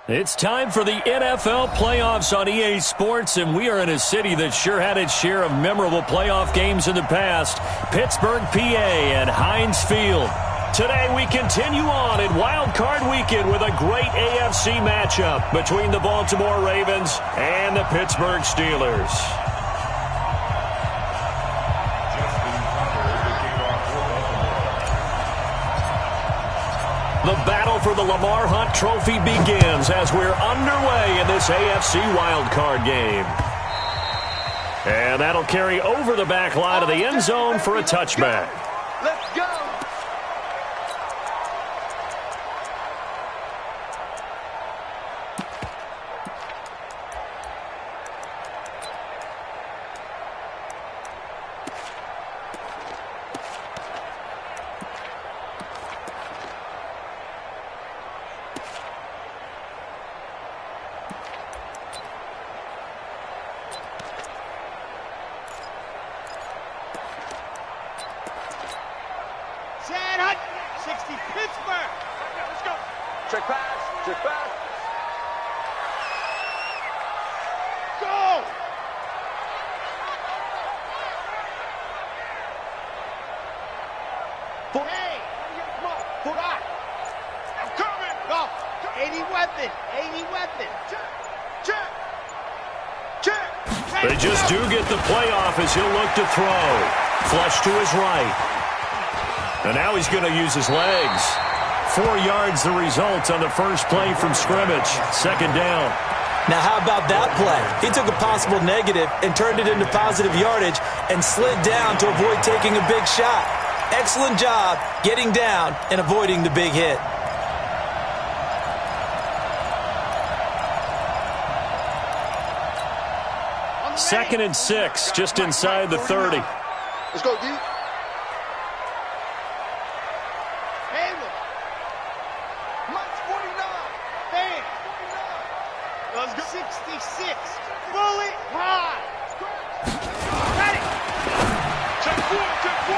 It's time for the NFL playoffs on EA Sports, and we are in a city that sure had its share of memorable playoff games in the past, Pittsburgh, PA, and Heinz Field. Today we continue on in Wild Card Weekend with a great AFC matchup between the Baltimore Ravens and the Pittsburgh Steelers. The battle for the Lamar Hunt Trophy begins as we're underway in this AFC wildcard game. And that'll carry over the back line of the end zone for a touchback. Let's go! Check pass, check pass. Go! Hey! Come on! I'm coming! Go! 80 weapon! 80 weapon! Check! Check! Check! They just do get the playoff as he'll look to throw. Flush to his right. And now he's going to use his legs. 4 yards the result on the first play from scrimmage. Second down. Now how about that play? He took a possible negative and turned it into positive yardage and slid down to avoid taking a big shot. Excellent job getting down and avoiding the big hit. Second and 6, just inside the 30. Let's go, D.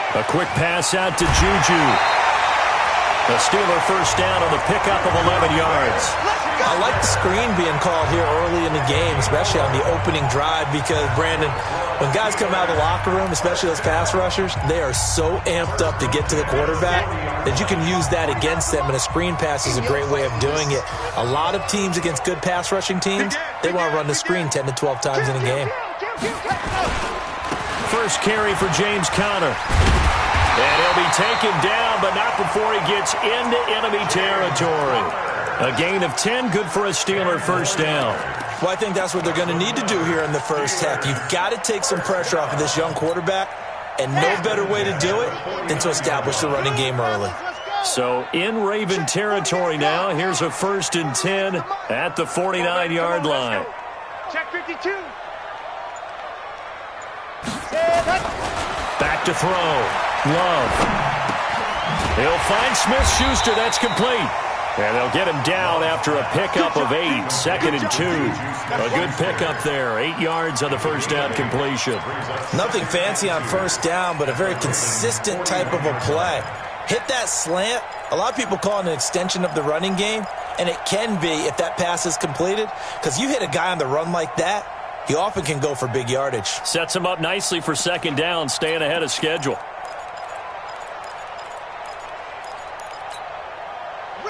A quick pass out to Juju. The Steeler first down on the pickup of 11 yards. I like the screen being called here early in the game, especially on the opening drive, because, Brandon, when guys come out of the locker room, especially those pass rushers, they are so amped up to get to the quarterback that you can use that against them, and a screen pass is a great way of doing it. A lot of teams against good pass rushing teams, they want to run the screen 10 to 12 times in a game. First carry for James Conner. And he'll be taken down, but not before he gets into enemy territory. A gain of 10, good for a Steeler first down. Well, I think that's what they're going to need to do here in the first half. You've got to take some pressure off of this young quarterback, and no better way to do it than to establish the running game early. So in Raven territory now, here's a 1st and 10 at the 49-yard line. Check 52. Back to throw. Love. He'll find Smith-Schuster. That's complete. And they'll get him down after a pickup of 8. 2nd and 2. A good pickup there. 8 yards on the first down completion. Nothing fancy on first down, but a very consistent type of a play. Hit that slant. A lot of people call it an extension of the running game, and it can be if that pass is completed, because you hit a guy on the run like that, he often can go for big yardage. Sets him up nicely for second down, staying ahead of schedule.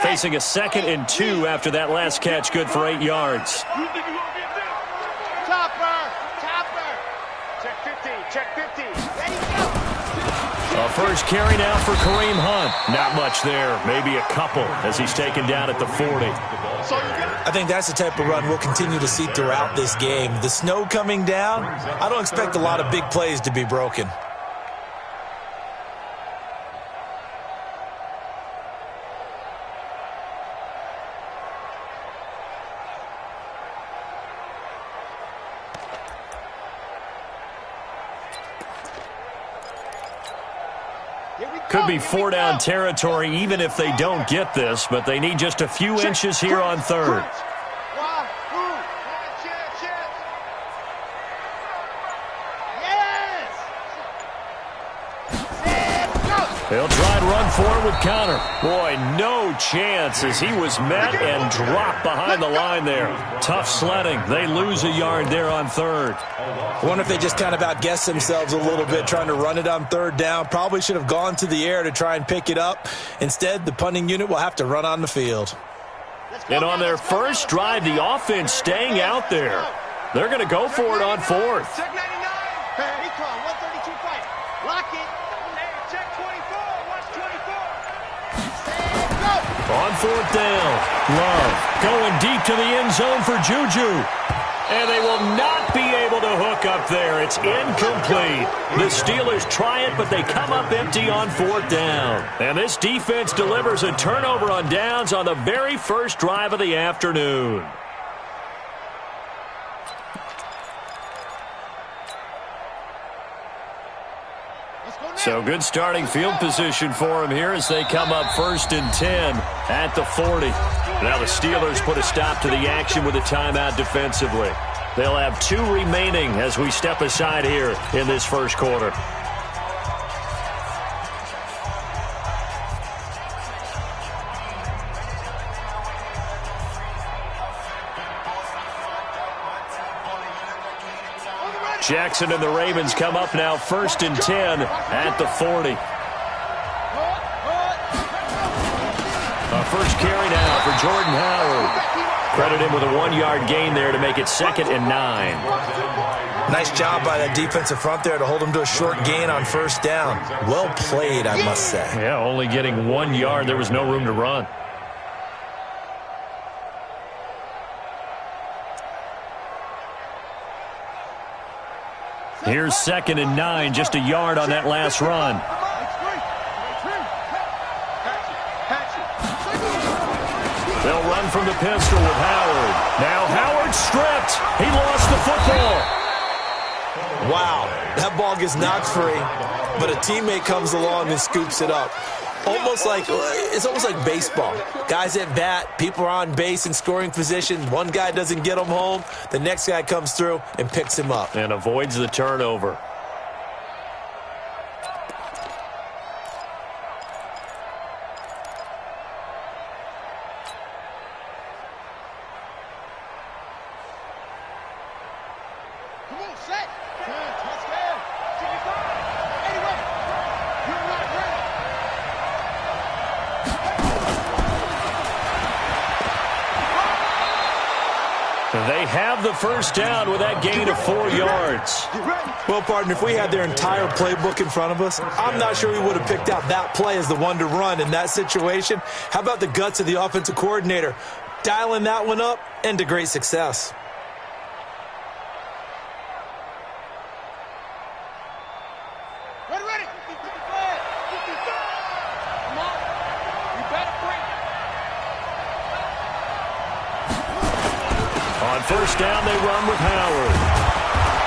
Facing a 2nd and 2 after that last catch, good for 8 yards. Topper! Check 50, check 50. Ready, go! A first carry now for Kareem Hunt. Not much there, maybe a couple as he's taken down at the 40. I think that's the type of run we'll continue to see throughout this game. The snow coming down, I don't expect a lot of big plays to be broken. Could be 4-down territory even if they don't get this, but they need just a few inches here on 3rd. He'll try and run for it with counter. Boy, no chance as he was met and dropped behind the line there. Tough sledding. They lose a yard there on third. I wonder if they just kind of outguessed themselves a little bit trying to run it on third down. Probably should have gone to the air to try and pick it up. Instead, the punting unit will have to run on the field. And on their first drive, the offense staying out there. They're going to go for it on fourth. Check 99. Recon, 132 fight. Lock it. Check 24. Watch 24. Stand, go. On fourth down. Love going deep to the end zone for Juju. And they will not be able to hook up there. It's incomplete. The Steelers try it, but they come up empty on fourth down. And this defense delivers a turnover on downs on the very first drive of the afternoon. So good starting field position for him here as they come up 1st and 10 at the 40. Now the Steelers put a stop to the action with a timeout defensively. They'll have 2 remaining as we step aside here in this first quarter. Jackson and the Ravens come up now 1st and 10 at the 40. First carry now for Jordan Howard. Credit him with a 1-yard gain there to make it 2nd and 9. Nice job by that defensive front there to hold him to a short gain on first down. Well played, I must say. Yeah, only getting 1 yard. There was no room to run. Here's 2nd and 9, just a yard on that last run. They'll run from the pistol with Howard. Now Howard stripped. He lost the football. Wow, that ball gets knocked free, but a teammate comes along and scoops it up. It's almost like baseball. Guys at bat, people are on base in scoring position. One guy doesn't get him home. The next guy comes through and picks him up. And avoids the turnover. Come on, set. Touchdown. 85. Anyway, you're not ready. They have the first down with that gain of 4 yards. Well, partner, if we had their entire playbook in front of us, I'm not sure we would have picked out that play as the one to run in that situation. How about the guts of the offensive coordinator? Dialing that one up and to great success. Ready. Come on. You better bring it. On first down, they run with Howard.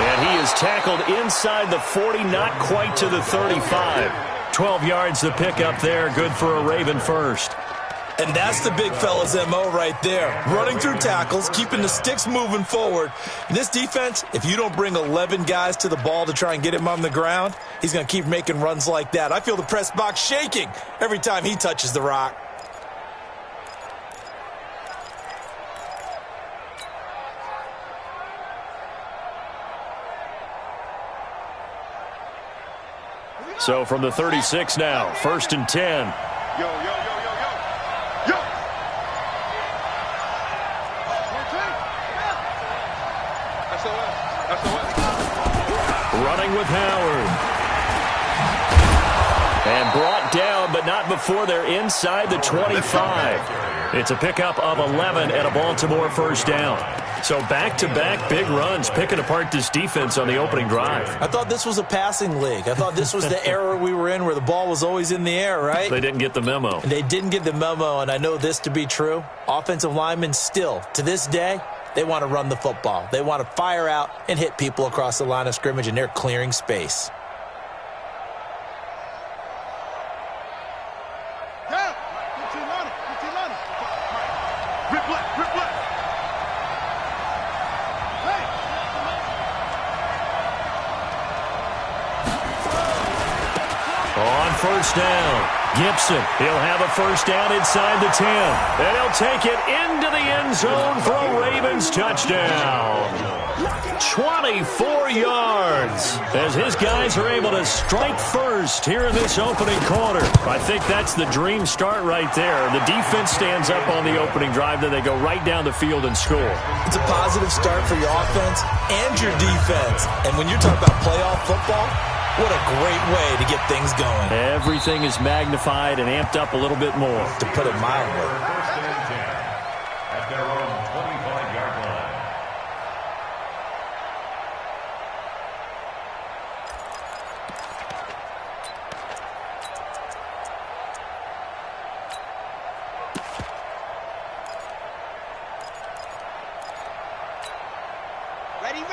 And he is tackled inside the 40, not quite to the 35. 12 yards the pickup there, good for a Raven first. And that's the big fella's MO right there. Running through tackles, keeping the sticks moving forward. This defense, if you don't bring 11 guys to the ball to try and get him on the ground, he's going to keep making runs like that. I feel the press box shaking every time he touches the rock. So from the 36 now, 1st and 10. Yo. Running with Howard. And brought down, but not before they're inside the 25. It's a pickup of 11 and a Baltimore first down. So back-to-back big runs, picking apart this defense on the opening drive. I thought this was a passing league. I thought this was the era we were in where the ball was always in the air, right? They didn't get the memo. They didn't get the memo, and I know this to be true. Offensive linemen still, to this day, they want to run the football. They want to fire out and hit people across the line of scrimmage, and they're clearing space. On first down, Gibson. He'll have a first down inside the 10. And he'll take it into the end zone for a Ravens touchdown. 24 yards as his guys are able to strike first here in this opening quarter. I think that's the dream start right there. The defense stands up on the opening drive, then they go right down the field and score. It's a positive start for your offense and your defense. And when you're talking about playoff football, what a great way to get things going. Everything is magnified and amped up a little bit more. To put it mildly. At their own 25-yard line.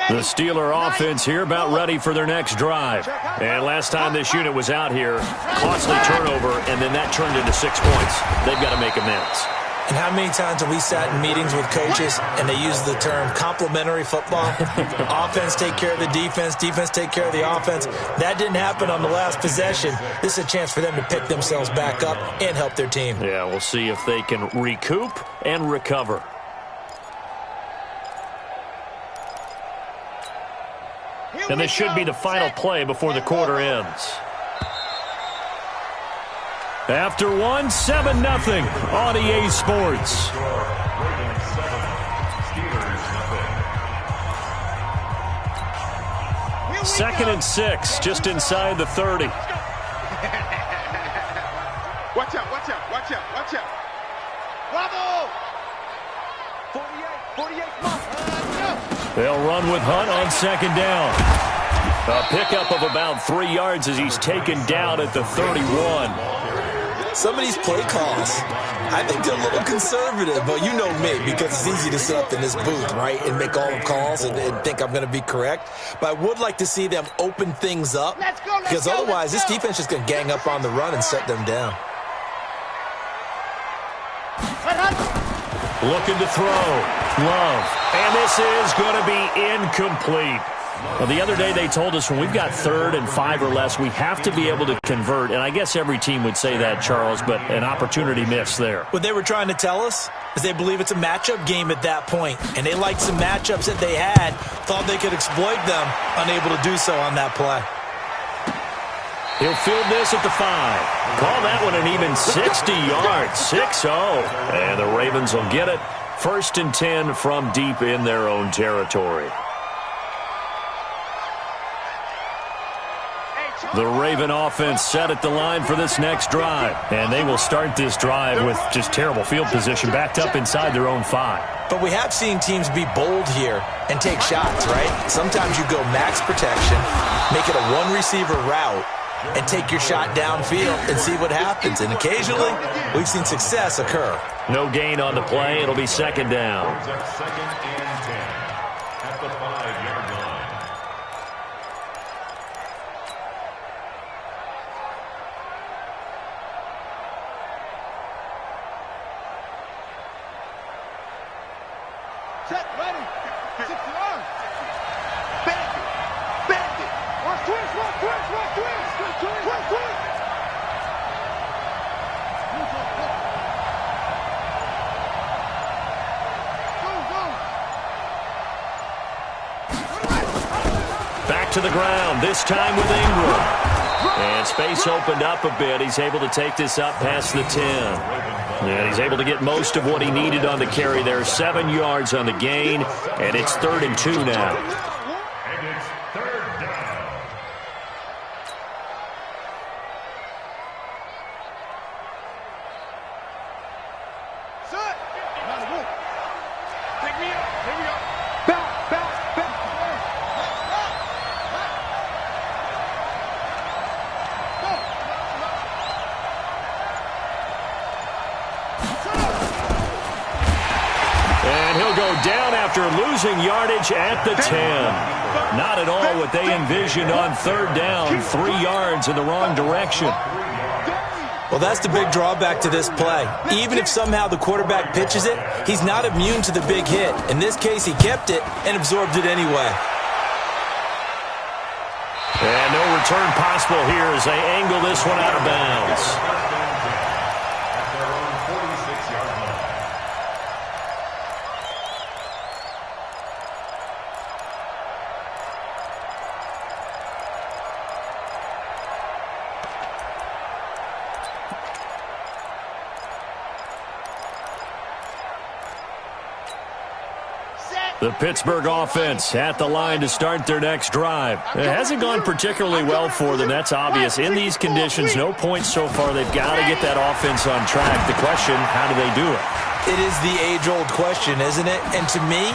The Steeler offense here about ready for their next drive. And last time this unit was out here, costly turnover, and then that turned into 6 points. They've got to make amends. And how many times have we sat in meetings with coaches and they use the term complementary football? Offense take care of the defense, defense take care of the offense. That didn't happen on the last possession. This is a chance for them to pick themselves back up and help their team. Yeah, we'll see if they can recoup and recover. And this should be the final play before the quarter ends. After one, 7-0 on EA Sports. Second and 6, just inside the 30. Watch out, watch out, watch out, watch out. Bravo! 48, come on. They'll run with Hunt on second down. A pickup of about 3 yards as he's taken down at the 31. Some of these play calls, I think they're a little conservative, but you know me, because it's easy to sit up in this booth, right, and make all the calls and think I'm going to be correct. But I would like to see them open things up, because otherwise this defense is just going to gang up on the run and set them down. Looking to throw. Love. And this is going to be incomplete. Well, the other day they told us when we've got 3rd and 5 or less, we have to be able to convert. And I guess every team would say that, Charles, but an opportunity missed there. What they were trying to tell us is they believe it's a matchup game at that point. And they liked some matchups that they had, thought they could exploit them, unable to do so on that play. He'll field this at the 5. Call that one an even 60 yards, 6-0. And the Ravens will get it. 1st and 10 from deep in their own territory. The Raven offense set at the line for this next drive. And they will start this drive with just terrible field position backed up inside their own 5. But we have seen teams be bold here and take shots, right? Sometimes you go max protection, make it a one-receiver route, and take your shot downfield and see what happens. And occasionally, we've seen success occur. No gain on the play. It'll be second down. Second and 10 at the 5-yard line. Set, ready. 6 yards. Bandit. Bandit. One twist, one twist, one twist. Twist, twist. Back to the ground, this time with Ingram. And space opened up a bit. He's able to take this up past the 10. And he's able to get most of what he needed on the carry there. 7 yards on the gain, and it's 3rd and 2 now. And it's 3rd down. Set. Pick me up. Here we go. Back, back, back. And he'll go down after losing yardage at the 10. Not at all what they envisioned on 3rd down. 3 yards in the wrong direction. Well, that's the big drawback to this play. Even if somehow the quarterback pitches it, he's not immune to the big hit. In this case, he kept it and absorbed it anyway. And no return possible here as they angle this one out of bounds. At their own 46-yard line. The Pittsburgh offense at the line to start their next drive. It hasn't gone particularly well for them. That's obvious. In these conditions, no points so far. They've got to get that offense on track. The question, how do they do it? It is the age-old question, isn't it? And to me,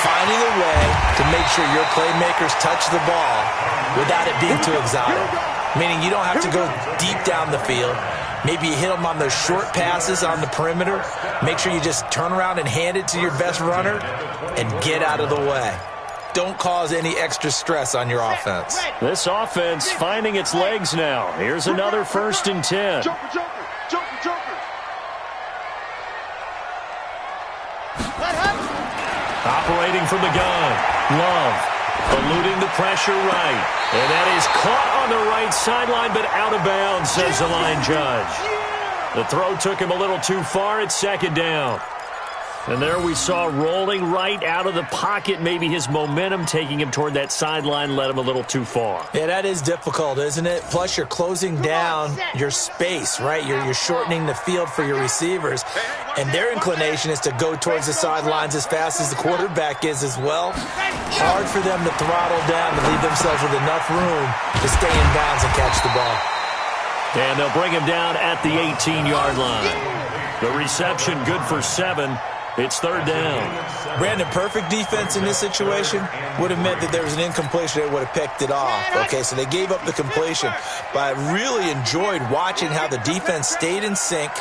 finding a way to make sure your playmakers touch the ball without it being too exotic. Meaning you don't have to go deep down the field. Maybe you hit them on those short passes on the perimeter. Make sure you just turn around and hand it to your best runner and get out of the way. Don't cause any extra stress on your offense. This offense finding its legs now. Here's another 1st and 10. Operating from the gun. Love. Eluding the pressure right. And that is caught on the right sideline, but out of bounds, says the line judge. The throw took him a little too far. It's 2nd down. And there we saw rolling right out of the pocket. Maybe his momentum taking him toward that sideline led him a little too far. Yeah, that is difficult, isn't it? Plus, you're closing down your space, right? You're shortening the field for your receivers. And their inclination is to go towards the sidelines as fast as the quarterback is as well. Hard for them to throttle down to leave themselves with enough room to stay in bounds and catch the ball. And they'll bring him down at the 18-yard line. The reception good for 7. It's 3rd down. Brandon, perfect defense in this situation would have meant that there was an incompletion. They would have picked it off. Okay, so they gave up the completion. But I really enjoyed watching how the defense stayed in sync,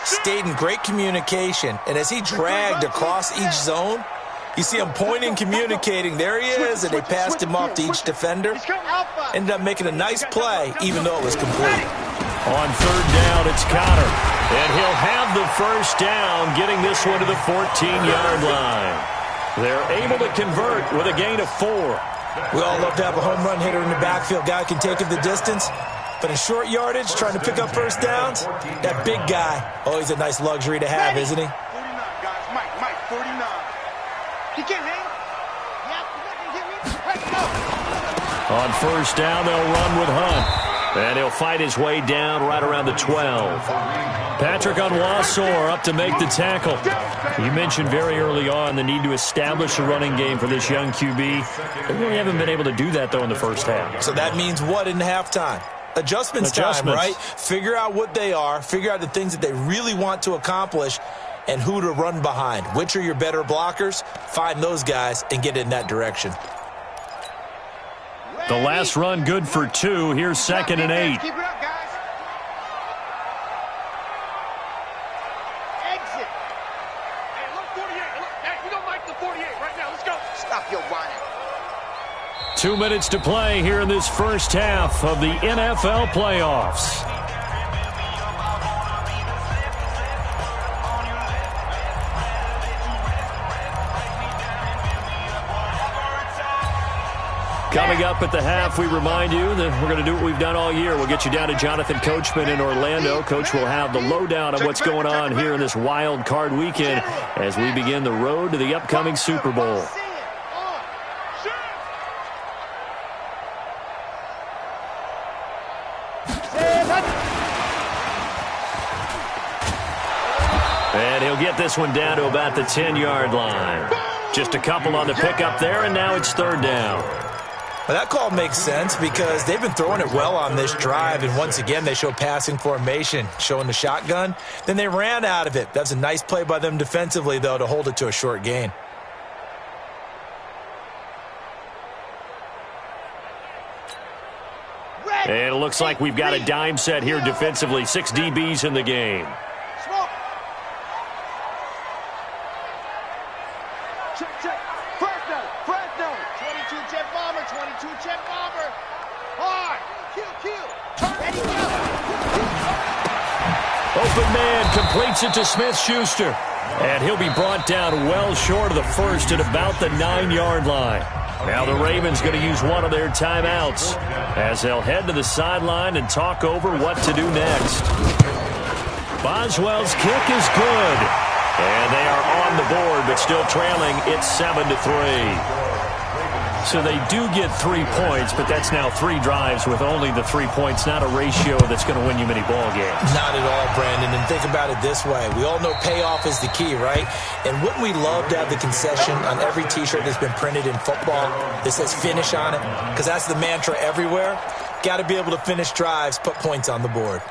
stayed in great communication. And as he dragged across each zone, you see him pointing, communicating. There he is, and they passed him off to each defender. Ended up making a nice play, even though it was complete. On 3rd down, it's Connor. And he'll have the 1st down, getting this one to the 14-yard line. They're able to convert with a gain of 4. We all love to have a home run hitter in the backfield. Guy can take it the distance. But in short yardage, trying to pick up 1st downs, that big guy, always a nice luxury to have, isn't he? 49, guys. Mike, 49. He can't hang. Let's go. On 1st down, they'll run with Hunt. And he'll fight his way down right around the 12. Patrick Onwuasor up to make the tackle. You mentioned very early on the need to establish a running game for this young QB. They really haven't been able to do that, though, in the 1st half. So that means what in halftime? Adjustments time, right? Figure out what they are. Figure out the things that they really want to accomplish and who to run behind. Which are your better blockers? Find those guys and get in that direction. The last run good for 2. Here's 2nd and 8. Keep it up, guys. Exit. Hey, look, 48. Look, hey, we don't like the 48 right now. Let's go. Stop your whining. 2 minutes to play here in this 1st half of the NFL playoffs. Coming up at the half, we remind you that we're going to do what we've done all year. We'll get you down to Jonathan Coachman in Orlando. Coach will have the lowdown of what's going on here in this wild card weekend as we begin the road to the upcoming Super Bowl. And he'll get this one down to about the 10-yard line. Just a couple on the pickup there, and now it's 3rd down. Well, that call makes sense because they've been throwing it well on this drive, and once again they show passing formation, showing the shotgun. Then they ran out of it. That's a nice play by them defensively, though, to hold it to a short gain. And it looks like we've got a dime set here defensively. 6 DBs in the game. Check. Fresno. 22 jet bomber. Hard. Q. Ready, go. Open man completes it to Smith-Schuster. And he'll be brought down well short of the 1st at about the 9-yard line. Now the Ravens going to use one of their timeouts as they'll head to the sideline and talk over what to do next. Boswell's kick is good. And they are on the board, but still trailing. It's 7-3. So they do get 3 points, but that's now 3 drives with only the 3 points, not a ratio that's going to win you many ball games. Not at all, Brandon. And think about it this way. We all know payoff is the key, right? And wouldn't we love to have the concession on every T-shirt that's been printed in football that says finish on it? Because that's the mantra everywhere. Got to be able to finish drives, put points on the board.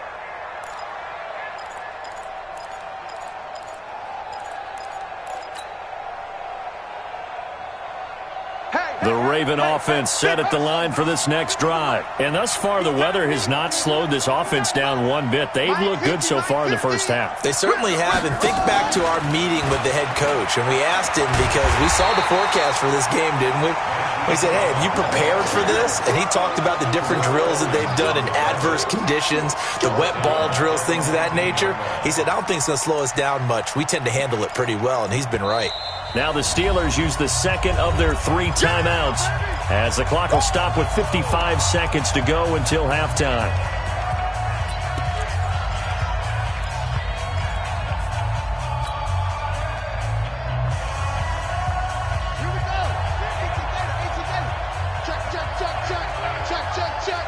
The Raven offense set at the line for this next drive. And thus far, the weather has not slowed this offense down one bit. They've looked good so far in the first half. They certainly have. And think back to our meeting with the head coach. And we asked him because we saw the forecast for this game, didn't we? We said, hey, have you prepared for this? And he talked about the different drills that they've done in adverse conditions, the wet ball drills, things of that nature. He said, I don't think it's going to slow us down much. We tend to handle it pretty well, and he's been right. Now the Steelers use the second of their 3 timeouts as the clock will stop with 55 seconds to go until halftime. Here we go. Check.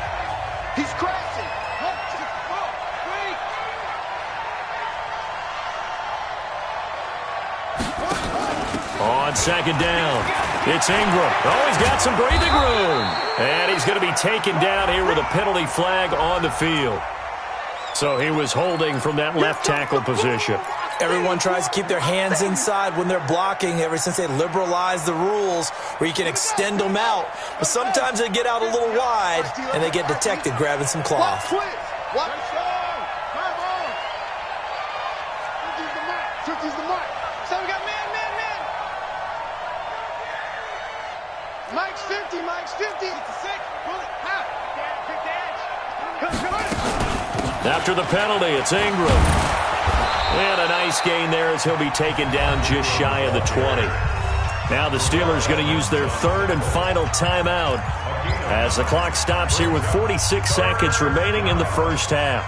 He's crashing. 1, 2, 4, 3. On second down, it's Ingram. Oh, he's got some breathing room. And he's going to be taken down here with a penalty flag on the field. So he was holding from that left tackle position. Everyone tries to keep their hands inside when they're blocking ever since they liberalized the rules where you can extend them out. But sometimes they get out a little wide and they get detected grabbing some cloth. Turkey's the mark. So we got man. Mike's 50. It's a 6. Pull it. After the penalty, it's Ingram. And a nice gain there as he'll be taken down just shy of the 20. Now the Steelers going to use their 3rd and final timeout as the clock stops here with 46 seconds remaining in the first half.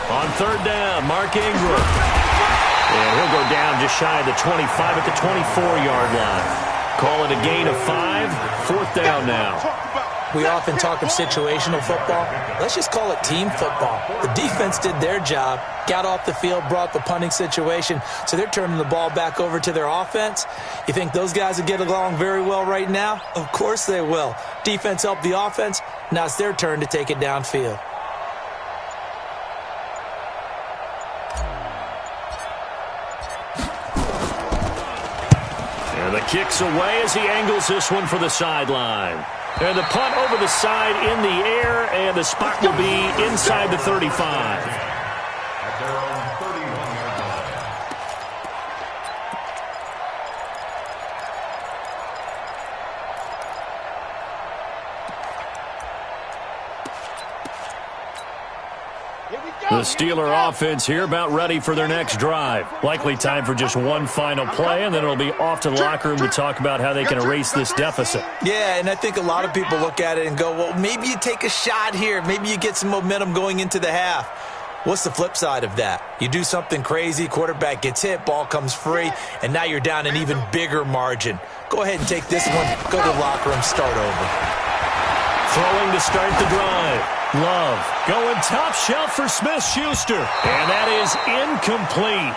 On 3rd down, Mark Ingram. And he'll go down just shy of the 25 at the 24-yard line. Call it a gain of 5. 4th down now. We often talk of situational football. Let's just call it team football. The defense did their job, got off the field, brought the punting situation, so they're turning the ball back over to their offense. You think those guys will get along very well right now? Of course they will. Defense helped the offense. Now it's their turn to take it downfield. And the kick's away as he angles this one for the sideline. And the punt over the side in the air, and the spot will be inside the 35. At their own 31-yard line. The Steeler offense here about ready for their next drive. Likely time for just one final play, and then it'll be off to the locker room to talk about how they can erase this deficit. Yeah, and I think a lot of people look at it and go, well, maybe you take a shot here. Maybe you get some momentum going into the half. What's the flip side of that? You do something crazy, quarterback gets hit, ball comes free, and now you're down an even bigger margin. Go ahead and take this one, go to the locker room, start over. Throwing to start the drive. Love going top shelf for Smith-Schuster. And that is incomplete.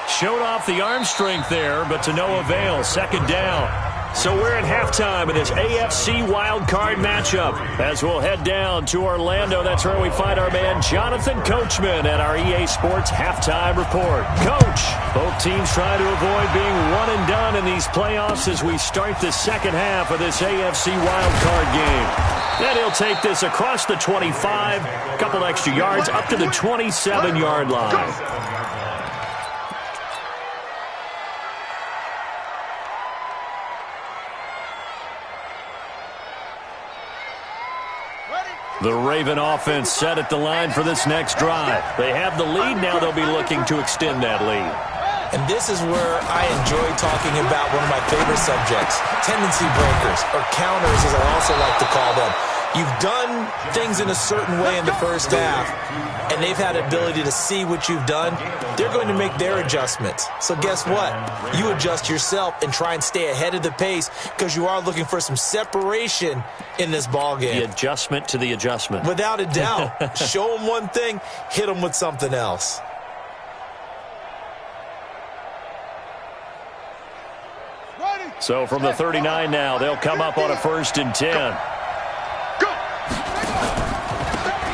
Showed off the arm strength there, but to no avail. 2nd down. So we're at halftime in this AFC wildcard matchup as we'll head down to Orlando. That's where we find our man Jonathan Coachman at our EA Sports Halftime Report. Coach, both teams trying to avoid being one and done in these playoffs as we start the second half of this AFC wildcard game. Then he'll take this across the 25, a couple extra yards up to the 27-yard line. The Raven offense set at the line for this next drive. They have the lead. Now they'll be looking to extend that lead. And this is where I enjoy talking about one of my favorite subjects, tendency breakers, or counters as I also like to call them. You've done things in a certain way in the first half, and they've had the ability to see what you've done. They're going to make their adjustments. So guess what? You adjust yourself and try and stay ahead of the pace because you are looking for some separation in this ballgame. The adjustment to the adjustment. Without a doubt. Show them one thing, hit them with something else. So from the 39 now, they'll come up on a 1st and 10.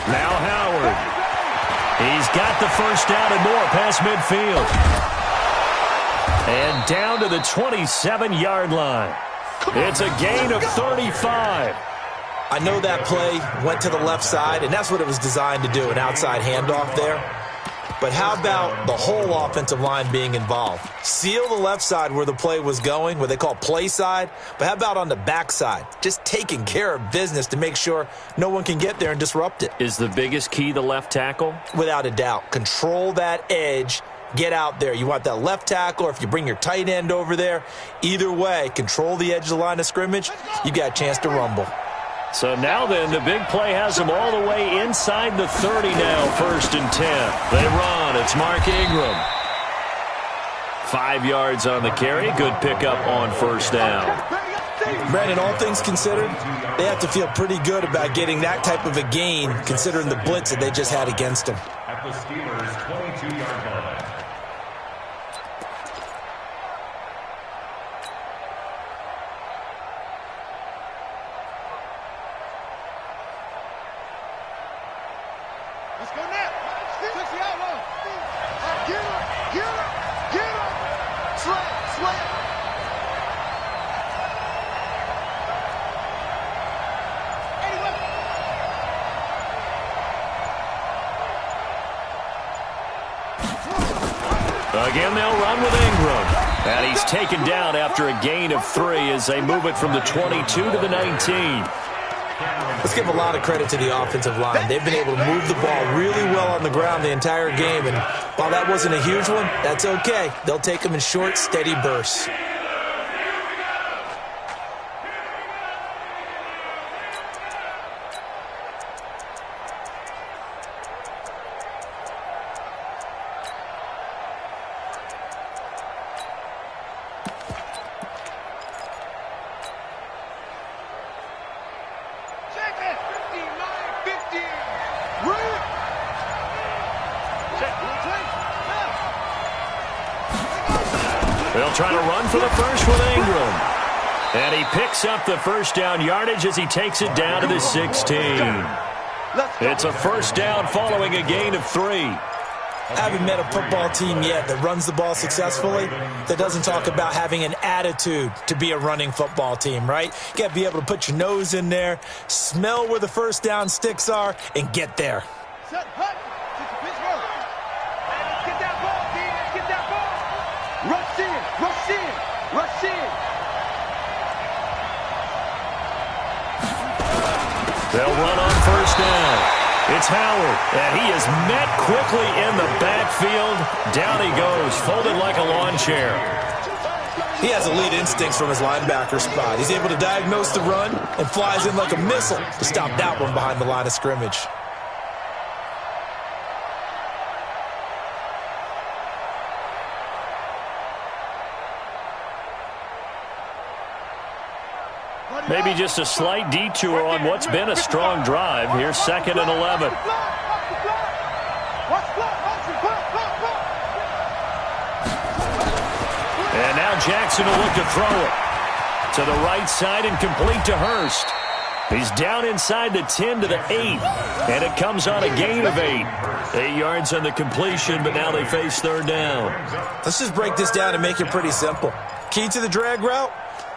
Now Howard. He's got the first down and more past midfield. And down to the 27-yard line. It's a gain of 35. I know that play went to the left side, and that's what it was designed to do, an outside handoff there. But how about the whole offensive line being involved? Seal the left side where the play was going, what they call play side. But how about on the back side? Just taking care of business to make sure no one can get there and disrupt it. Is the biggest key the left tackle? Without a doubt. Control that edge. Get out there. You want that left tackle, or if you bring your tight end over there, either way, control the edge of the line of scrimmage. You got a chance to rumble. So now then, the big play has them all the way inside the 30 now, 1st and 10. They run. It's Mark Ingram. 5 yards on the carry. Good pickup on 1st down. Brandon, all things considered, they have to feel pretty good about getting that type of a gain, considering the blitz that they just had against them. At the Steelers' 22-yard line. Let's go now. Switch the outlaw. Get him. Get him. Get him. Sweat. Again, they'll run with Ingram. And he's taken down after a gain of 3 as they move it from the 22 to the 19. Let's give a lot of credit to the offensive line. They've been able to move the ball really well on the ground the entire game. And while that wasn't a huge one, that's okay. They'll take them in short, steady bursts. They'll try to run for the first with Ingram. And he picks up the first down yardage as he takes it down to the 16. It's a 1st down following a gain of 3. I haven't met a football team yet that runs the ball successfully that doesn't talk about having an attitude to be a running football team, right? You got to be able to put your nose in there, smell where the first down sticks are, and get there. Set, hut. Get that ball, D. Get that ball. Rush in. Rush in. Rush in. They'll run on 1st down. It's Howard, and he is met quickly in the backfield. Down he goes, folded like a lawn chair. He has elite instincts from his linebacker spot. He's able to diagnose the run and flies in like a missile to stop that one behind the line of scrimmage. Maybe just a slight detour on what's been a strong drive. Here's 2nd and 11. And now Jackson will look to throw it. To the right side and complete to Hurst. He's down inside the 10 to the 8. And it comes on a gain of 8. 8 yards on the completion, but now they face 3rd down. Let's just break this down and make it pretty simple. Key to the drag route,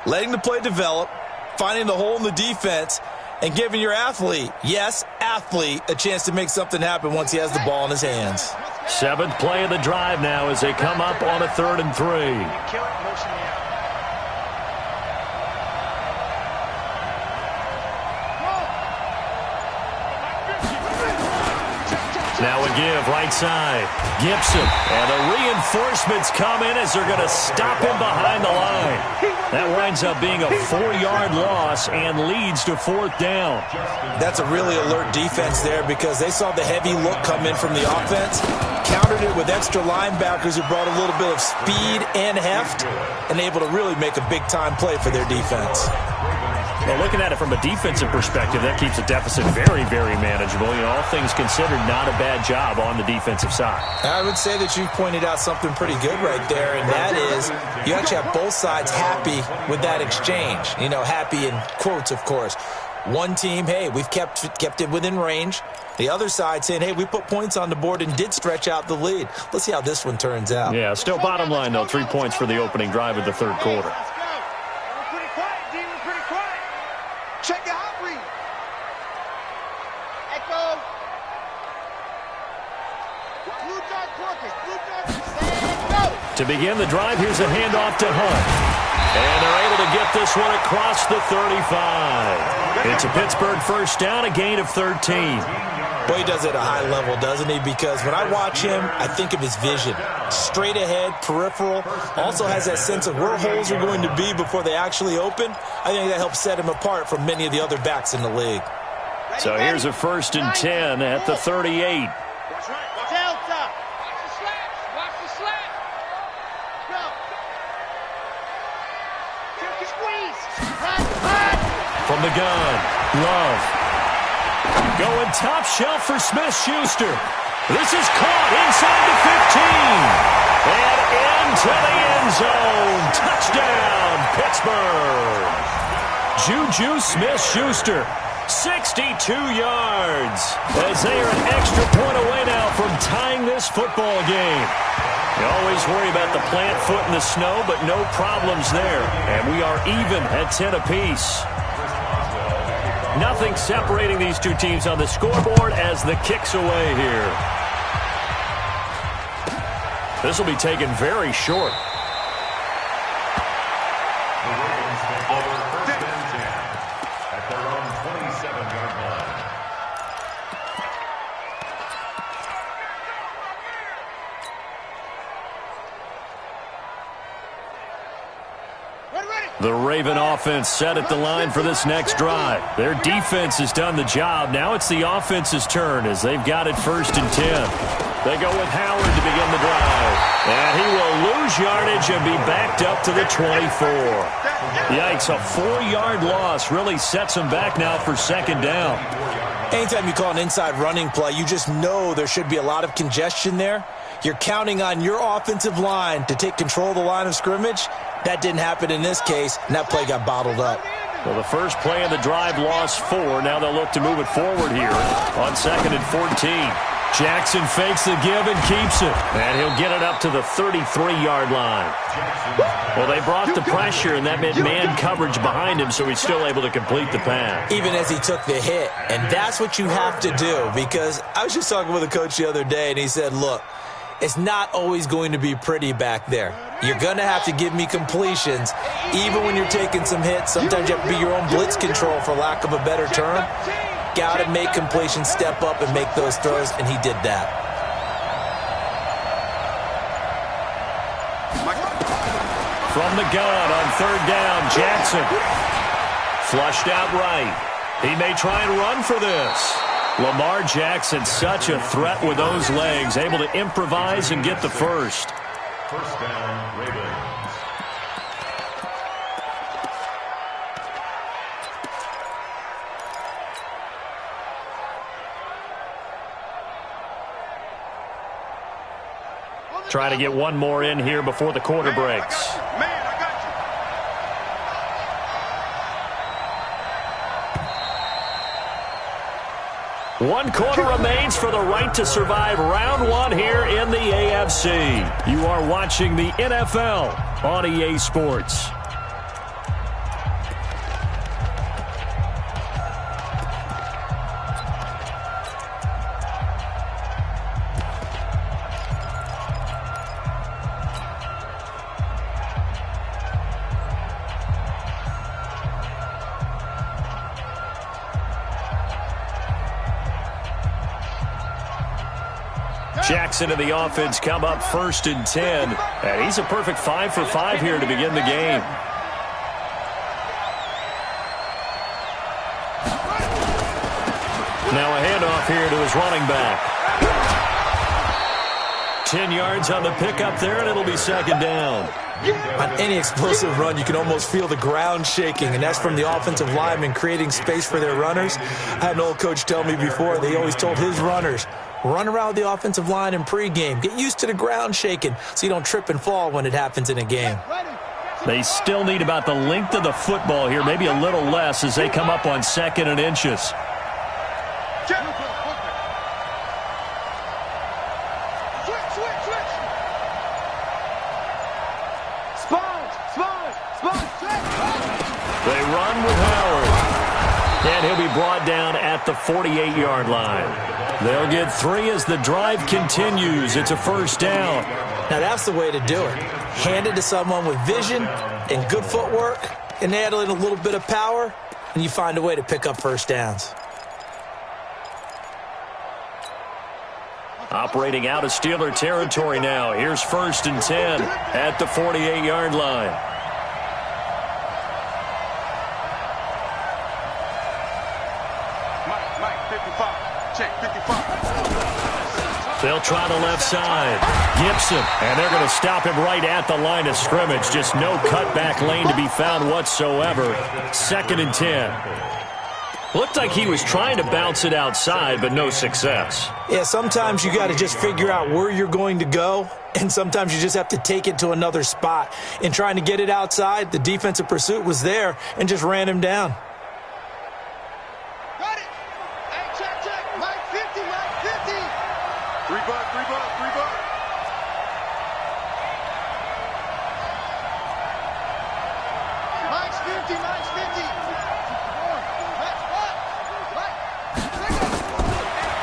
letting the play develop, finding the hole in the defense, and giving your athlete, yes, athlete, a chance to make something happen once he has the ball in his hands. 7th play of the drive now as they come up on a 3rd and 3. Now a give, right side. Gibson. And the reinforcements come in as they're going to stop him behind the line. That winds up being a 4-yard loss and leads to 4th down. That's a really alert defense there because they saw the heavy look come in from the offense, countered it with extra linebackers who brought a little bit of speed and heft, and able to really make a big-time play for their defense. Well, looking at it from a defensive perspective, that keeps the deficit very, very manageable. You know, all things considered, not a bad job on the defensive side. I would say that you've pointed out something pretty good right there, and that is you actually have both sides happy with that exchange. You know, happy in quotes, of course. One team, hey, we've kept it within range. The other side saying, hey, we put points on the board and did stretch out the lead. Let's see how this one turns out. Yeah, still bottom line, though, 3 points for the opening drive of the third quarter. Check your hot read. Echo. Blue dot Corpus. Blue dot. Stand, go. To begin the drive, here's a handoff to Hunt. And they're able to get this one across the 35. It's a Pittsburgh first down, a gain of 13. Boy, he does it at a high level, doesn't he? Because when I watch him, I think of his vision. Straight ahead, peripheral. Also has that sense of where holes are going to be before they actually open. I think that helps set him apart from many of the other backs in the league. So here's a 1st and 10 at the 38. Delta. Watch the slats. Watch the slats. Go. Squeeze. Run. From the gun, Love. Going top shelf for Smith-Schuster. This is caught inside the 15. And into the end zone. Touchdown, Pittsburgh. Juju Smith-Schuster, 62 yards. As they are an extra point away now from tying this football game. You always worry about the plant foot in the snow, but no problems there. And we are even at 10 apiece. Nothing separating these two teams on the scoreboard as the kick's away here. This will be taken very short. The Ravens take over 1st and 10 at their own 27-yard line. The Raven offense set at the line for this next drive. Their defense has done the job. Now it's the offense's turn as they've got it 1st and 10. They go with Howard to begin the drive. And he will lose yardage and be backed up to the 24. Yikes, a 4-yard loss really sets him back now for 2nd down. Anytime you call an inside running play, you just know there should be a lot of congestion there. You're counting on your offensive line to take control of the line of scrimmage. That didn't happen in this case, and that play got bottled up. Well, the first play of the drive lost 4. Now they'll look to move it forward here on 2nd and 14. Jackson fakes the give and keeps it. And he'll get it up to the 33-yard line. Well, they brought the pressure, and that meant man coverage behind him, so he's still able to complete the pass. Even as he took the hit. And that's what you have to do, because I was just talking with a coach the other day, and he said, look, it's not always going to be pretty back there. You're going to have to give me completions, even when you're taking some hits. Sometimes you have to be your own blitz control, for lack of a better term. Got to make completions, step up, and make those throws, and he did that. From the gun on 3rd down, Jackson. Flushed out right. He may try and run for this. Lamar Jackson, such a threat with those legs, able to improvise and get the first. 1st down, Ravens. Try to get one more in here before the quarter breaks. One quarter remains for the right to survive round 1 here in the AFC. You are watching the NFL on EA Sports. Jackson and the offense come up 1st and 10. And he's a perfect 5 for 5 here to begin the game. Now a handoff here to his running back. 10 yards on the pickup there, and it'll be 2nd down. On any explosive run, you can almost feel the ground shaking, and that's from the offensive linemen creating space for their runners. I had an old coach tell me before, they always told his runners, run around the offensive line in pregame. Get used to the ground shaking so you don't trip and fall when it happens in a game. They still need about the length of the football here, maybe a little less as they come up on 2nd and inches. They run with Howard. And he'll be brought down at the 48-yard line. They'll get 3 as the drive continues. It's a 1st down. Now that's the way to do it. Hand it to someone with vision and good footwork, and add in a little bit of power, and you find a way to pick up 1st downs. Operating out of Steeler territory now. Here's 1st and 10 at the 48-yard line. They'll try the left side. Gibson, and they're going to stop him right at the line of scrimmage. Just no cutback lane to be found whatsoever. 2nd and 10. Looked like he was trying to bounce it outside, but no success. Yeah, sometimes you got to just figure out where you're going to go, and sometimes you just have to take it to another spot. In trying to get it outside, the defensive pursuit was there and just ran him down.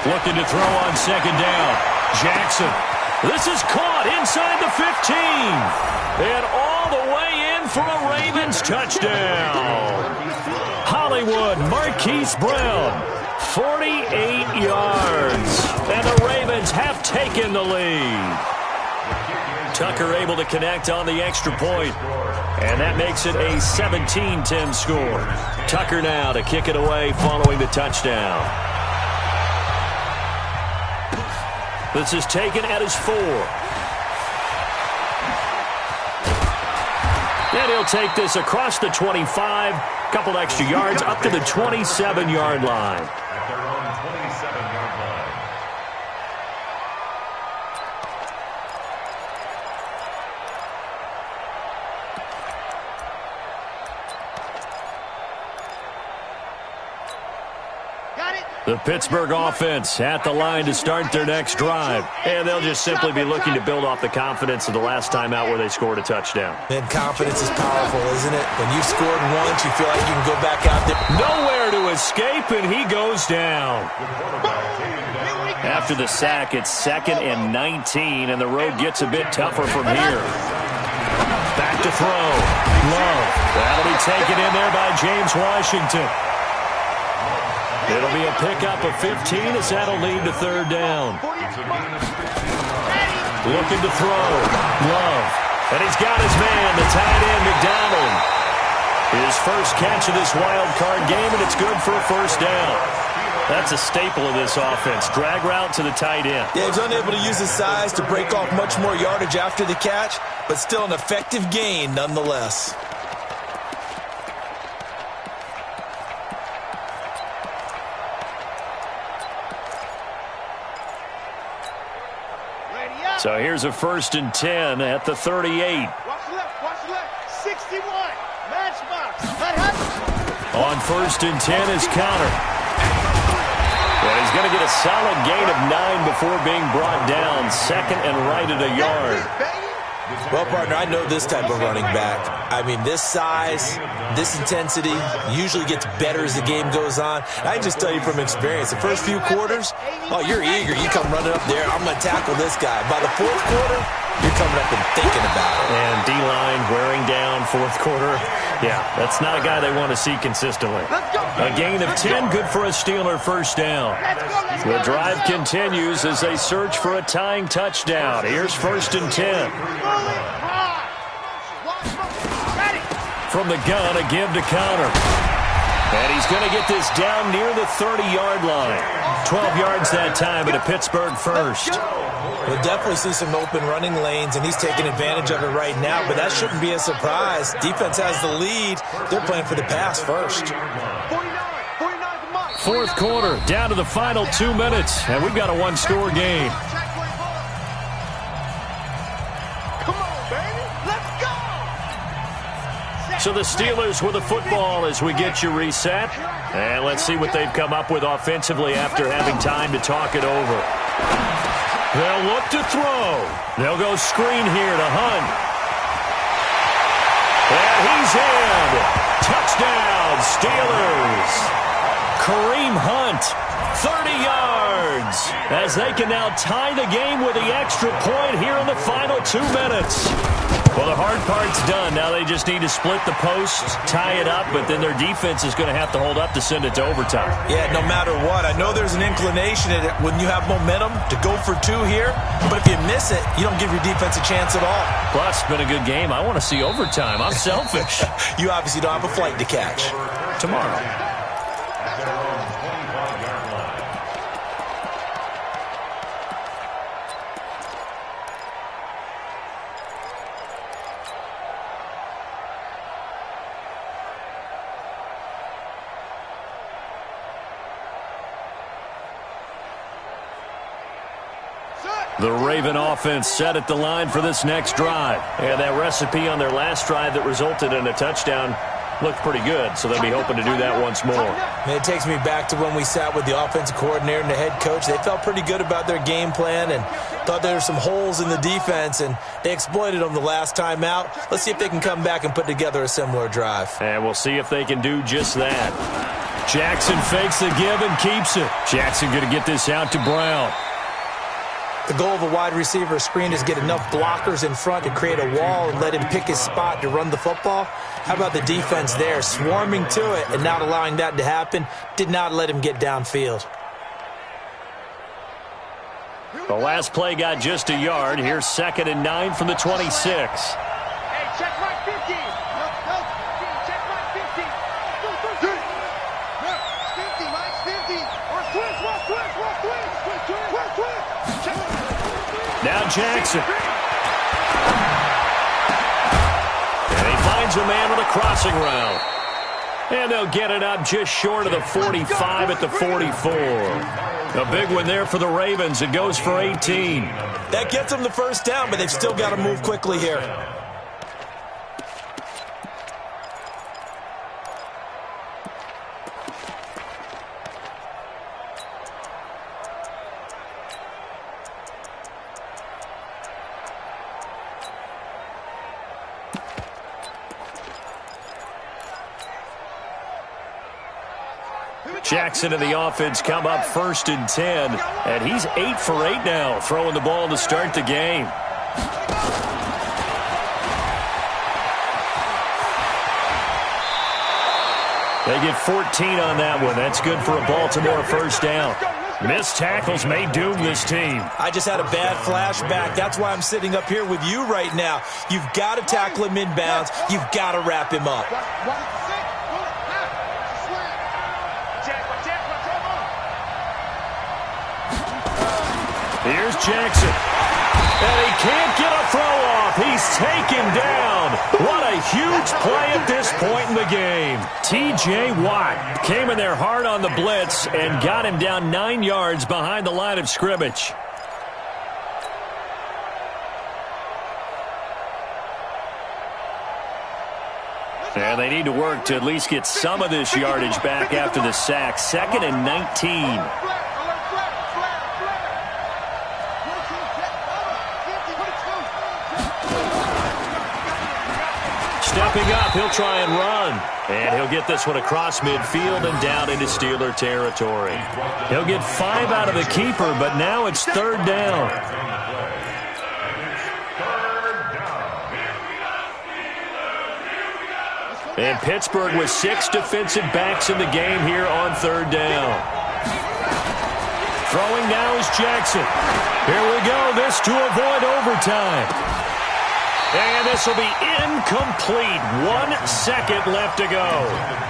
Looking to throw on 2nd down. Jackson. This is caught inside the 15. And all the way in for a Ravens touchdown. Hollywood Marquise Brown. 48 yards. And the Ravens have taken the lead. Tucker able to connect on the extra point. And that makes it a 17-10 score. Tucker now to kick it away following the touchdown. This is taken at his 4. And he'll take this across the 25. Couple extra yards up to the 27-yard line. At their own 27-yard line. The Pittsburgh offense at the line to start their next drive. And they'll just simply be looking to build off the confidence of the last time out where they scored a touchdown. And confidence is powerful, isn't it? When you've scored once, you feel like you can go back out there. Nowhere to escape, and he goes down. After the sack, it's 2nd and 19, and the road gets a bit tougher from here. Back to throw. Love. That'll be taken in there by James Washington. It'll be a pickup of 15 as that'll lead to 3rd down. Looking to throw. Love. And he's got his man, the tight end, McDonald. His first catch of this wild card game, and it's good for a 1st down. That's a staple of this offense. Drag route to the tight end. Yeah, he's unable to use his size to break off much more yardage after the catch, but still an effective gain nonetheless. So here's a 1st and 10 at the 38. Watch left, 61, matchbox. On 1st and 10 is Connor. And he's going to get a solid gain of 9 before being brought down. 2nd and right at a yard. Well, partner, I know this type of running back. I mean, this size, this intensity usually gets better as the game goes on. I can just tell you from experience, the first few quarters, oh, you're eager. You come running up there, I'm going to tackle this guy. By the 4th quarter, you're coming up and thinking about it. And D-line wearing down fourth quarter. Yeah, that's not a guy they want to see consistently. A gain of 10, good for a Steeler first down. The drive continues as they search for a tying touchdown. Here's 1st and 10. From the gun, a give to Connor. And he's going to get this down near the 30-yard line. 12 yards that time at a Pittsburgh first. We'll definitely see some open running lanes, and he's taking advantage of it right now, but that shouldn't be a surprise. Defense has the lead. They're playing for the pass first. Fourth quarter, down to the final 2 minutes, and we've got a one-score game. So the Steelers with the football as we get you reset. And let's see what they've come up with offensively after having time to talk it over. They'll look to throw. They'll go screen here to Hunt. And he's in. Touchdown, Steelers. Kareem Hunt, 30 yards. As they can now tie the game with the extra point here in the final 2 minutes. Well, the hard part's done. Now they just need to split the posts, tie it up, but then their defense is going to have to hold up to send it to overtime. Yeah, no matter what. I know there's an inclination in it when you have momentum to go for 2 here, but if you miss it, you don't give your defense a chance at all. Plus, it's been a good game. I want to see overtime. I'm selfish. You obviously don't have a flight to catch. Tomorrow. The Raven offense set at the line for this next drive. And that recipe on their last drive that resulted in a touchdown looked pretty good, so they'll be hoping to do that once more. It takes me back to when we sat with the offensive coordinator and the head coach. They felt pretty good about their game plan and thought there were some holes in the defense, and they exploited them the last time out. Let's see if they can come back and put together a similar drive. And we'll see if they can do just that. Jackson fakes the give and keeps it. Jackson going to get this out to Brown. The goal of a wide receiver screen is get enough blockers in front to create a wall and let him pick his spot to run the football. How about the defense there, swarming to it and not allowing that to happen? Did not let him get downfield. The last play got just a yard. Here's 2nd and 9 from the 26. Hey, check right 50. No, check right 50. 50, Mike, 50. Watch twist. Now Jackson. And he finds a man with a crossing route. And they'll get it up just short of the 45 at the 44. A big one there for the Ravens. It goes for 18. That gets them the first down, but they've still got to move quickly here. Jackson and the offense come up 1st and 10, and he's 8 for 8 now, throwing the ball to start the game. They get 14 on that one. That's good for a Baltimore first down. Missed tackles may doom this team. I just had a bad flashback. That's why I'm sitting up here with you right now. You've got to tackle him inbounds. You've got to wrap him up. Here's Jackson. And he can't get a throw off. He's taken down. What a huge play at this point in the game. T.J. Watt came in there hard on the blitz and got him down 9 yards behind the line of scrimmage. And they need to work to at least get some of this yardage back after the sack. 2nd and 19. Stepping up, he'll try and run. And he'll get this one across midfield and down into Steeler territory. He'll get 5 out of the keeper, but now it's 3rd down. And Pittsburgh with 6 defensive backs in the game here on 3rd down. Throwing now is Jackson. Here we go. This to avoid overtime. And this will be incomplete. 1 second left to go.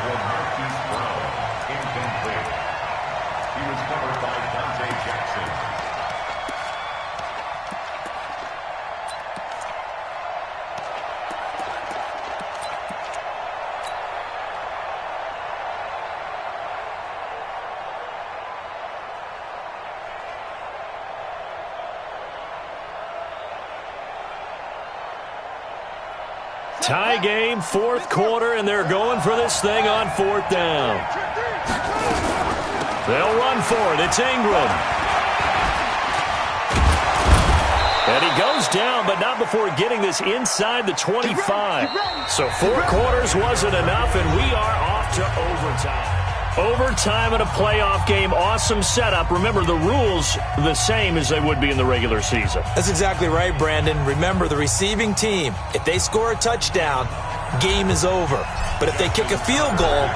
Tie game, 4th quarter, and they're going for this thing on 4th down. They'll run for it. It's Ingram. And he goes down, but not before getting this inside the 25. So 4 quarters wasn't enough, and we are off to overtime. Overtime in a playoff game, awesome setup. Remember, the rules the same as they would be in the regular season. That's exactly right, Brandon. Remember, the receiving team, if they score a touchdown, game is over. But if they kick a field goal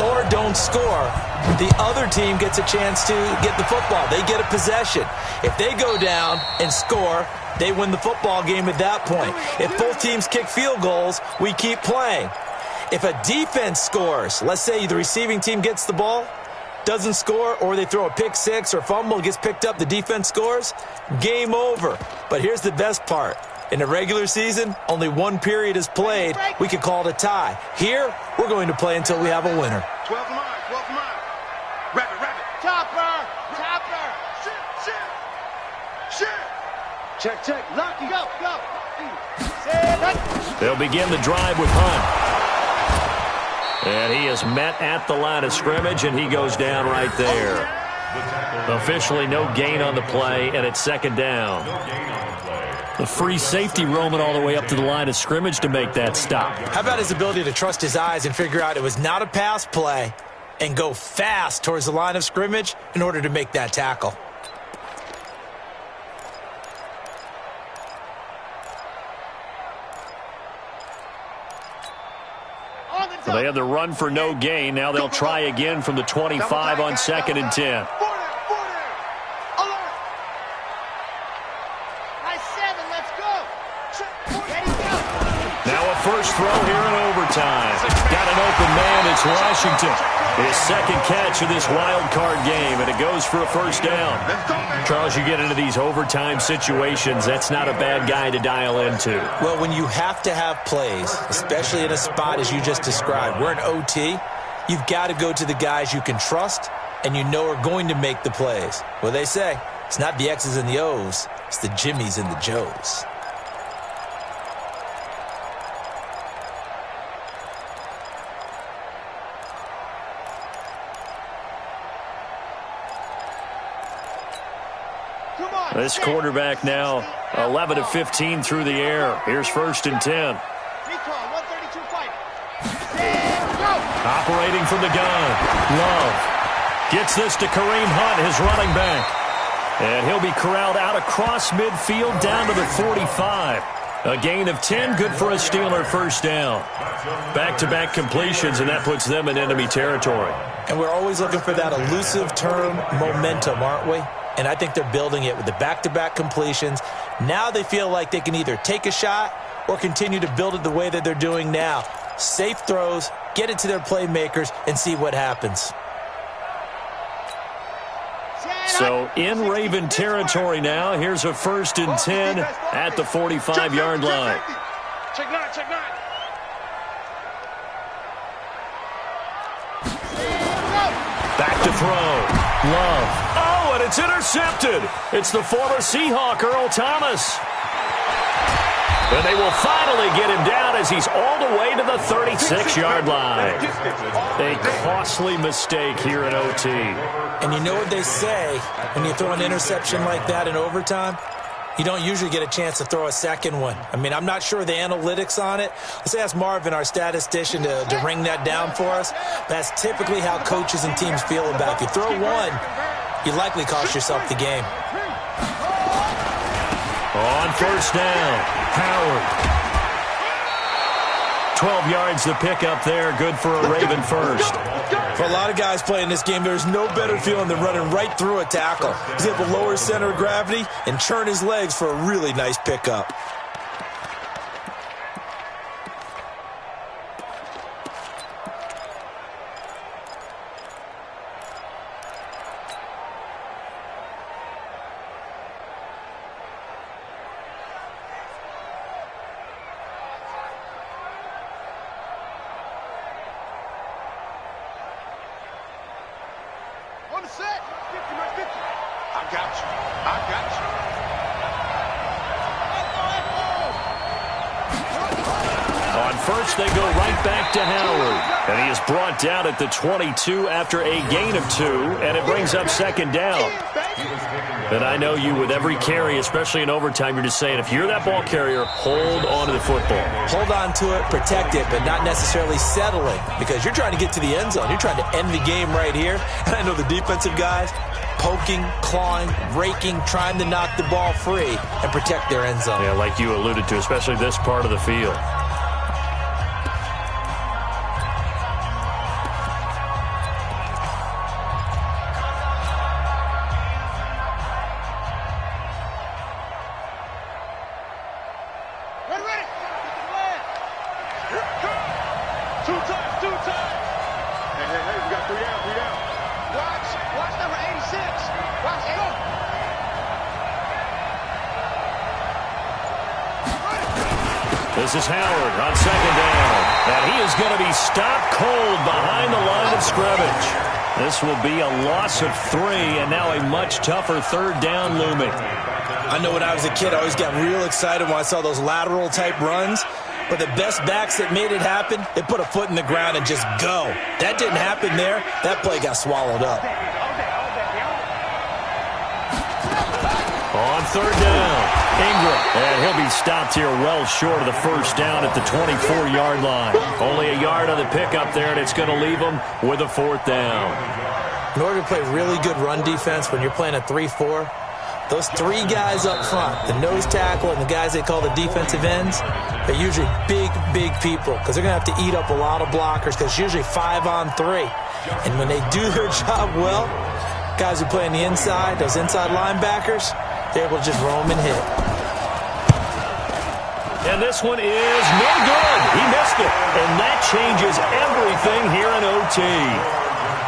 or don't score, the other team gets a chance to get the football. They get a possession. If they go down and score, they win the football game at that point. If both teams kick field goals, we keep playing. If a defense scores, let's say the receiving team gets the ball, doesn't score, or they throw a pick six or fumble, gets picked up, the defense scores, game over. But here's the best part. In the regular season, only 1 period is played. We could call it a tie. Here, we're going to play until we have a winner. 12 mile, 12 mile. Rabbit, rabbit. Chopper, chopper. Shit. Check, check. Lucky, go. They'll begin the drive with Hunt. And he is met at the line of scrimmage, and he goes down right there. Officially no gain on the play, and it's 2nd down. The free safety roaming all the way up to the line of scrimmage to make that stop. How about his ability to trust his eyes and figure out it was not a pass play and go fast towards the line of scrimmage in order to make that tackle? They had the run for no gain. Now they'll try again from the 25 on 2nd and 10. Now a first throw here in overtime. Got an open man. It's Washington. His 2nd catch of this wild card game, and it goes for a first down. Charles, you get into these overtime situations, that's not a bad guy to dial into. Well, when you have to have plays, especially in a spot as you just described, we're in OT, you've got to go to the guys you can trust and you know are going to make the plays. Well, they say it's not the X's and the O's, it's the Jimmies and the Joes. This quarterback now 11 of 15 through the air. Here's 1st and 10. Operating from the gun. Love gets this to Kareem Hunt, his running back. And he'll be corralled out across midfield down to the 45. A gain of 10, good for a Steeler first down. Back-to-back completions, and that puts them in enemy territory. And we're always looking for that elusive term, momentum, aren't we? And I think they're building it with the back-to-back completions. Now they feel like they can either take a shot or continue to build it the way that they're doing now. Safe throws, get it to their playmakers, and see what happens. So in Raven territory now, here's a 1st and 10 at the 45-yard line. Check nine. Back to throw. Love. Oh, and it's intercepted. It's the former Seahawk, Earl Thomas. And they will finally get him down as he's all the way to the 36-yard line. A costly mistake here in OT. And you know what they say, when you throw an interception like that in overtime, you don't usually get a chance to throw a second one. I mean, I'm not sure the analytics on it. Let's ask Marvin, our statistician, to ring that down for us. That's typically how coaches and teams feel about it. If you throw one, you likely cost yourself the game. On 1st down, Howard. 12 yards to pick up there. Good for a Raven first. For a lot of guys playing this game, there's no better feeling than running right through a tackle. He's able to lower his center of gravity and churn his legs for a really nice pickup. On the set. 50, my 50. I got you. I got you. On first, they go right back to Howard. And he is brought down at the 22 after a gain of 2, and it brings up second down. And I know you, with every carry, especially in overtime, you're just saying, if you're that ball carrier, hold on to the football. Hold on to it, protect it, but not necessarily settling, because you're trying to get to the end zone. You're trying to end the game right here. And I know the defensive guys, poking, clawing, raking, trying to knock the ball free and protect their end zone. Yeah, like you alluded to, especially this part of the field. This is Howard on second down, and he is going to be stopped cold behind the line of scrimmage. This will be a loss of 3, and now a much tougher third down looming. I know when I was a kid, I always got real excited when I saw those lateral-type runs, but the best backs that made it happen, they put a foot in the ground and just go. That didn't happen there. That play got swallowed up. On third down, Ingram, and he'll be stopped here well short of the first down at the 24-yard line. Only a yard on the pickup there, and it's going to leave him with a 4th down. In order to play really good run defense when you're playing a 3-4, those 3 guys up front, the nose tackle and the guys they call the defensive ends, they're usually big, big people because they're going to have to eat up a lot of blockers because it's usually 5-on-3. And when they do their job well, guys who play on the inside, those inside linebackers, they're able to just roam and hit. And this one is no good. He missed it. And that changes everything here in OT.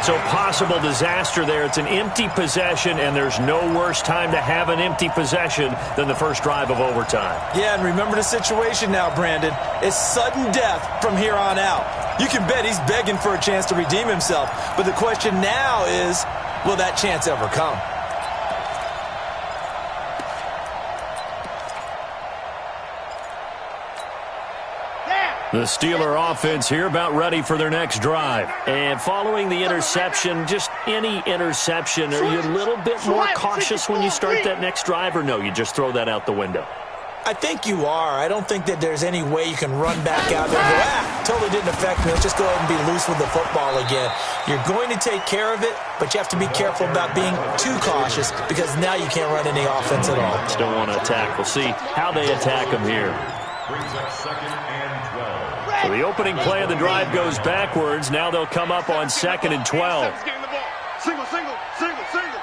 So possible disaster there. It's an empty possession, and there's no worse time to have an empty possession than the first drive of overtime. Yeah, and remember the situation now, Brandon. It's sudden death from here on out. You can bet he's begging for a chance to redeem himself. But the question now is, will that chance ever come? The Steeler offense here about ready for their next drive. And following the interception, just any interception, are you a little bit more cautious when you start that next drive, or no, you just throw that out the window? I think you are. I don't think that there's any way you can run back out there and go, totally didn't affect me. Let's just go ahead and be loose with the football again. You're going to take care of it, but you have to be careful about being too cautious because now you can't run any offense at all. Still want to attack. We'll see how they attack him here. Brings up 2nd and 12. So the opening play of the drive goes backwards. Now they'll come up on 2nd and 12. Single, single, single, single.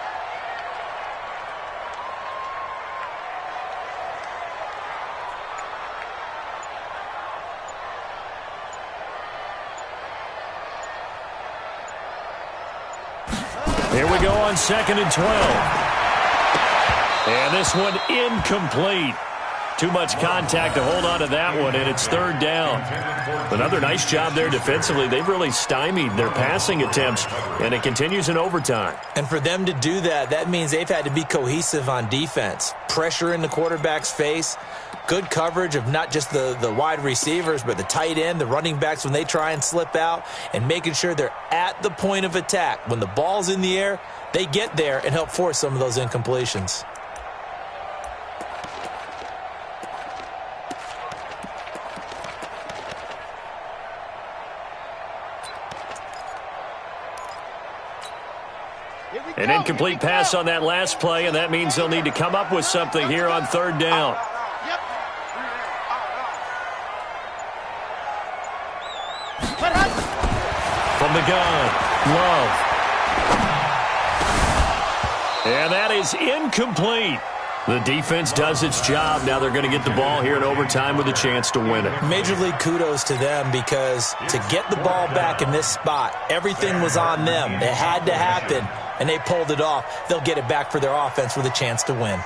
Here we go on 2nd and 12. And this one incomplete. Too much contact to hold on to that one, and it's 3rd down. Another nice job there defensively. They've really stymied their passing attempts, and it continues in overtime. And for them to do that, that means they've had to be cohesive on defense. Pressure in the quarterback's face, good coverage of not just the wide receivers, but the tight end, the running backs when they try and slip out, and making sure they're at the point of attack. When the ball's in the air, they get there and help force some of those incompletions. An incomplete pass on that last play, and that means they'll need to come up with something here on 3rd down. the gun. Love. And that is incomplete. The defense does its job. Now they're going to get the ball here in overtime with a chance to win it. Major league kudos to them, because to get the ball back in this spot, everything was on them. It had to happen, and they pulled it off. They'll get it back for their offense with a chance to win.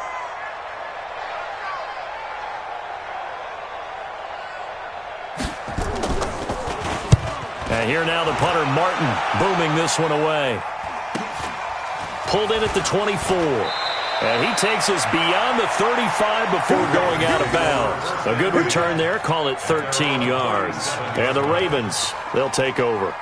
And here now the punter, Martin, booming this one away. Pulled in at the 24. And he takes us beyond the 35 before going out of bounds. A good return there. Call it 13 yards. And the Ravens, they'll take over.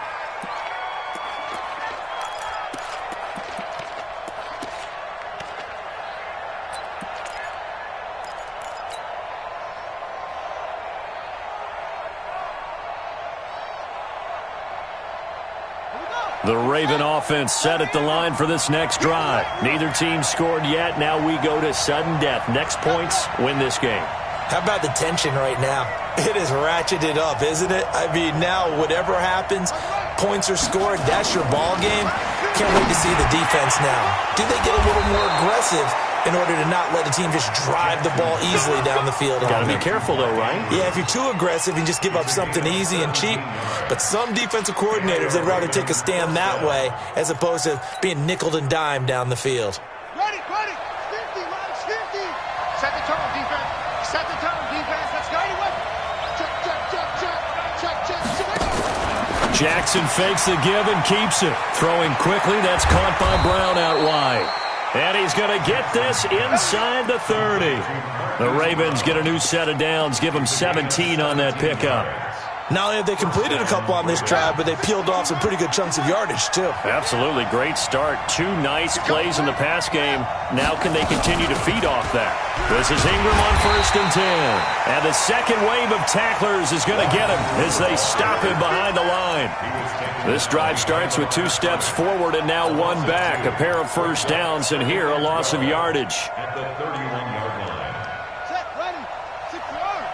The Raven offense set at the line for this next drive. Neither team scored yet. Now we go to sudden death. Next points win this game. How about the tension right now? It is ratcheted up, isn't it? I mean, now whatever happens, points are scored. That's your ball game. Can't wait to see the defense now. Do they get a little more aggressive in order to not let the team just drive the ball easily down the field? Got to be careful, though, right? Yeah, if you're too aggressive, you just give up something easy and cheap. But some defensive coordinators, they'd rather take a stand that way as opposed to being nickeled and dimed down the field. Ready, 50, line 50. Set the tone, defense. Set the tone, defense. Let's go anyway. Check. Jackson fakes the give and keeps it. Throwing quickly, that's caught by Brown out wide. And he's going to get this inside the 30. The Ravens get a new set of downs, give them 17 on that pickup. Not only have they completed a couple on this drive, but they peeled off some pretty good chunks of yardage, too. Absolutely. Great start. 2 nice plays in the pass game. Now can they continue to feed off that? This is Ingram on 1st and 10. And the second wave of tacklers is going to get him as they stop him behind the line. This drive starts with 2 steps forward and now 1 back. A pair of first downs, and here a loss of yardage. At the 31-yard line. Set, ready. 6 yards.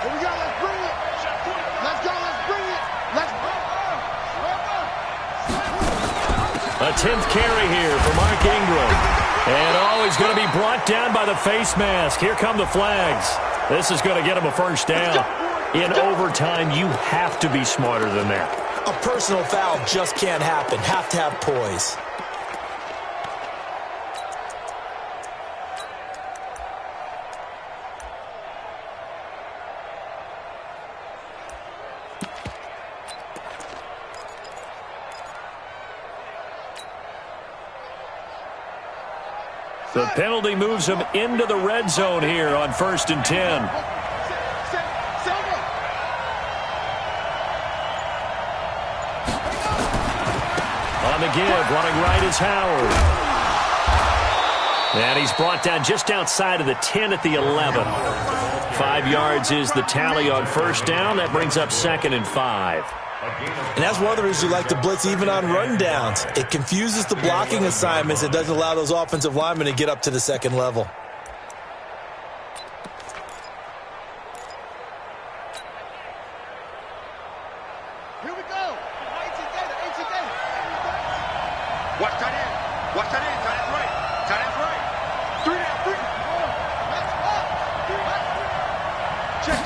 Here we go. Let's bring it. Let's go. Let's bring it. Let's go. A 10th carry here for Mark Ingram. And he's going to be brought down by the face mask. Here come the flags. This is going to get him a first down. In overtime, you have to be smarter than that. A personal foul just can't happen. Have to have poise. The penalty moves him into the red zone here on 1st and 10. On the give, running right is Howard. And he's brought down just outside of the 10 at the 11. 5 yards is the tally on first down. That brings up 2nd and 5. And that's one of the reasons you like to blitz even on rundowns. It confuses the blocking assignments. It doesn't allow those offensive linemen to get up to the second level. Here we go. Watch tight end. Watch tight end. Tight end's right. Tight end's right. 3 down, 3. Check.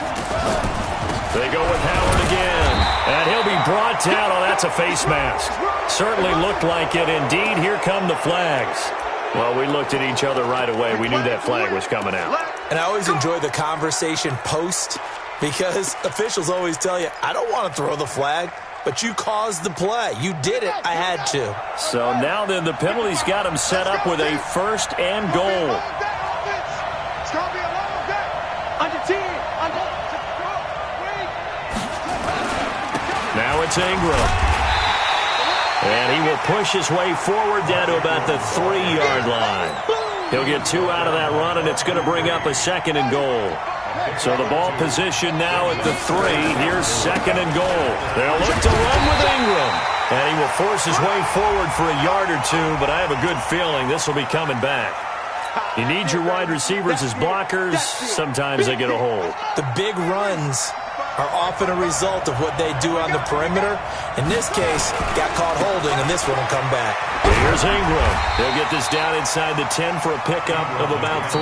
They go with Howard again. And he'll be brought down. Oh, that's a face mask. Certainly looked like it. Indeed, here come the flags. Well, we looked at each other right away. We knew that flag was coming out. And I always enjoy the conversation post, because officials always tell you, I don't want to throw the flag, but you caused the play. You did it. I had to. So now then the penalty's got him set up with a 1st and goal. It's going to be a long day. Under 10. Now it's Ingram. And he will push his way forward down to about the 3-yard line. He'll get 2 out of that run, and it's going to bring up a 2nd and goal. So the ball position now at the 3. Here's 2nd and goal. They'll look to run with Ingram. And he will force his way forward for a yard or 2, but I have a good feeling this will be coming back. You need your wide receivers as blockers. Sometimes they get a hold. The big runs are often a result of what they do on the perimeter. In this case, got caught holding, and this one will come back. Here's Ingram. They'll get this down inside the 10 for a pickup of about 3.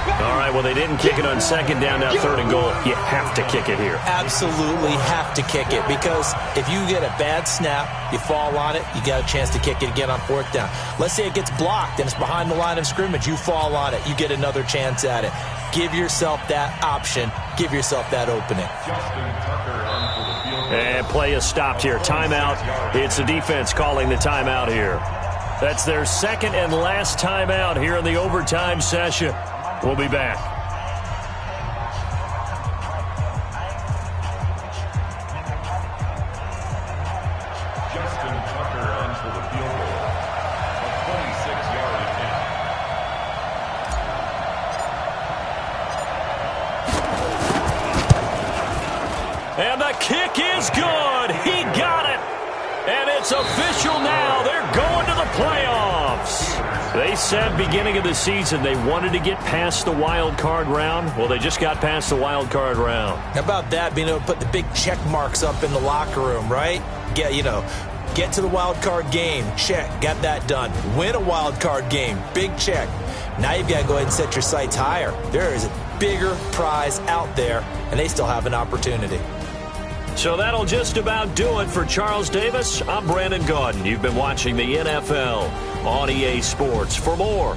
All right, well, they didn't kick it on second down, now third and goal. You have to kick it here. Absolutely have to kick it, because if you get a bad snap, you fall on it, you got a chance to kick it again on fourth down. Let's say it gets blocked and it's behind the line of scrimmage. You fall on it, you get another chance at it. Give yourself that option. Give yourself that opening. And play is stopped here. Timeout. It's the defense calling the timeout here. That's their second and last timeout here in the overtime session. We'll be back. Justin Tucker on for the field goal. A 26-yard attempt. And the kick is good. He got it. And it's official now. They're going to the playoffs. They said beginning of the season they wanted to get past the wild card round. Well, they just got past the wild card round. How about that, being able to put the big check marks up in the locker room, right? Get to the wild card game. Check. Got that done. Win a wild card game. Big check. Now you've got to go ahead and set your sights higher. There is a bigger prize out there, and they still have an opportunity. So that'll just about do it for Charles Davis. I'm Brandon Gaudin. You've been watching the NFL on EA Sports. For more,